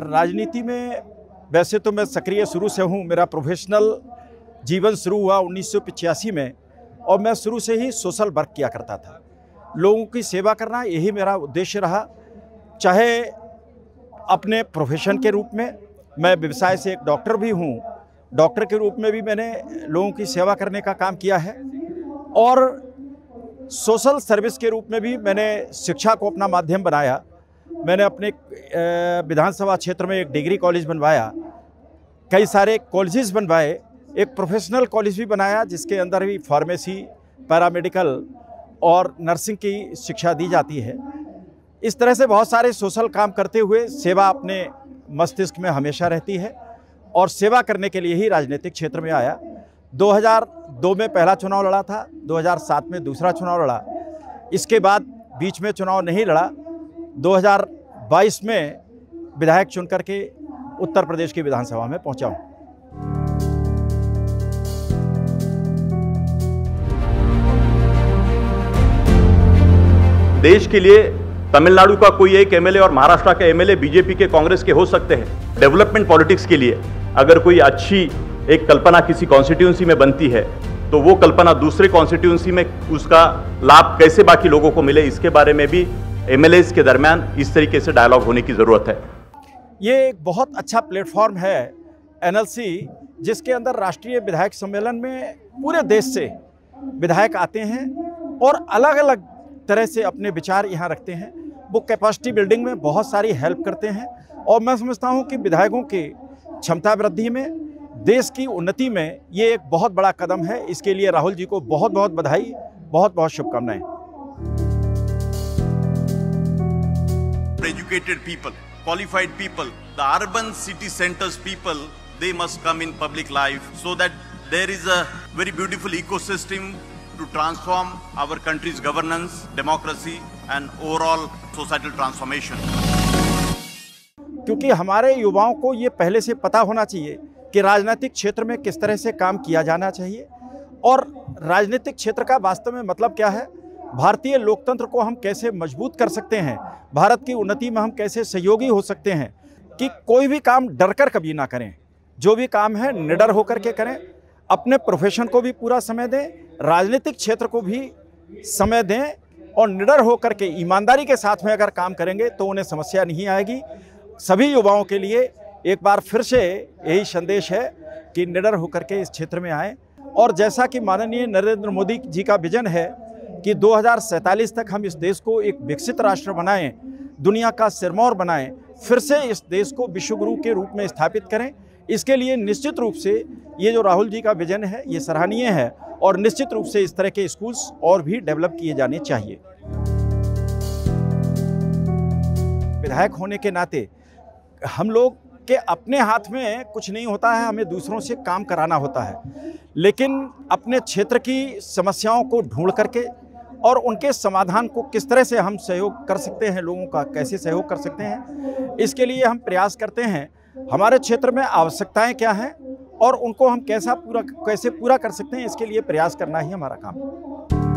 राजनीति में वैसे तो मैं सक्रिय शुरू से हूँ। मेरा प्रोफेशनल जीवन शुरू हुआ 1985 में और मैं शुरू से ही सोशल वर्क किया करता था। लोगों की सेवा करना यही मेरा उद्देश्य रहा। चाहे अपने प्रोफेशन के रूप में, मैं व्यवसाय से एक डॉक्टर भी हूँ, डॉक्टर के रूप में भी मैंने लोगों की सेवा करने का काम किया है, और सोशल सर्विस के रूप में भी मैंने शिक्षा को अपना माध्यम बनाया। मैंने अपने विधानसभा क्षेत्र में एक डिग्री कॉलेज बनवाया, कई सारे कॉलेजेस बनवाए, एक प्रोफेशनल कॉलेज भी बनाया जिसके अंदर भी फार्मेसी, पैरामेडिकल और नर्सिंग की शिक्षा दी जाती है। इस तरह से बहुत सारे सोशल काम करते हुए सेवा अपने मस्तिष्क में हमेशा रहती है और सेवा करने के लिए ही राजनीतिक क्षेत्र में आया। 2002 में पहला चुनाव लड़ा था, 2007 में दूसरा चुनाव लड़ा, इसके बाद बीच में चुनाव नहीं लड़ा। 2022 में विधायक चुनकर के उत्तर प्रदेश की विधानसभा में पहुंचा हूं। देश के लिए तमिलनाडु का कोई एक एमएलए और महाराष्ट्र का एमएलए बीजेपी के, कांग्रेस के हो सकते हैं। डेवलपमेंट पॉलिटिक्स के लिए अगर कोई अच्छी एक कल्पना किसी कॉन्स्टिट्यूंसी में बनती है तो वो कल्पना दूसरे कॉन्स्टिट्यूंसी में उसका लाभ कैसे बाकी लोगों को मिले, इसके बारे में भी एमएलएस के दरमियान इस तरीके से डायलॉग होने की ज़रूरत है। ये एक बहुत अच्छा प्लेटफॉर्म है एनएलसी, जिसके अंदर राष्ट्रीय विधायक सम्मेलन में पूरे देश से विधायक आते हैं और अलग अलग तरह से अपने विचार यहाँ रखते हैं। वो कैपेसिटी बिल्डिंग में बहुत सारी हेल्प करते हैं और मैं समझता हूँ कि विधायकों की क्षमता वृद्धि में, देश की उन्नति में ये एक बहुत बड़ा कदम है। इसके लिए राहुल जी को बहुत बहुत बधाई, बहुत बहुत शुभकामनाएं। Educated people, qualified people, the urban city centers people, they must come in public life so that there is a very beautiful ecosystem to transform our country's governance, democracy and overall societal transformation. क्योंकि हमारे युवाओं को ये पहले से पता होना चाहिए कि राजनीतिक क्षेत्र में किस तरह से काम किया जाना चाहिए और राजनीतिक क्षेत्र का वास्तव में मतलब क्या है, भारतीय लोकतंत्र को हम कैसे मजबूत कर सकते हैं, भारत की उन्नति में हम कैसे सहयोगी हो सकते हैं, कि कोई भी काम डरकर कभी ना करें, जो भी काम है निडर होकर के करें, अपने प्रोफेशन को भी पूरा समय दें, राजनीतिक क्षेत्र को भी समय दें और निडर होकर के ईमानदारी के साथ में अगर काम करेंगे तो उन्हें समस्या नहीं आएगी। सभी युवाओं के लिए एक बार फिर से यही संदेश है कि निडर होकर के इस क्षेत्र में आएँ। और जैसा कि माननीय नरेंद्र मोदी जी का विजन है कि 2047 तक हम इस देश को एक विकसित राष्ट्र बनाएं, दुनिया का सिरमौर बनाएं, फिर से इस देश को विश्वगुरु के रूप में स्थापित करें, इसके लिए निश्चित रूप से ये जो राहुल जी का विजन है ये सराहनीय है और निश्चित रूप से इस तरह के स्कूल्स और भी डेवलप किए जाने चाहिए। विधायक होने के नाते हम लोग के अपने हाथ में कुछ नहीं होता है, हमें दूसरों से काम कराना होता है, लेकिन अपने क्षेत्र की समस्याओं को ढूंढ करके और उनके समाधान को किस तरह से हम सहयोग कर सकते हैं, लोगों का कैसे सहयोग कर सकते हैं, इसके लिए हम प्रयास करते हैं। हमारे क्षेत्र में आवश्यकताएं क्या हैं और उनको हम कैसे पूरा कर सकते हैं, इसके लिए प्रयास करना ही हमारा काम है।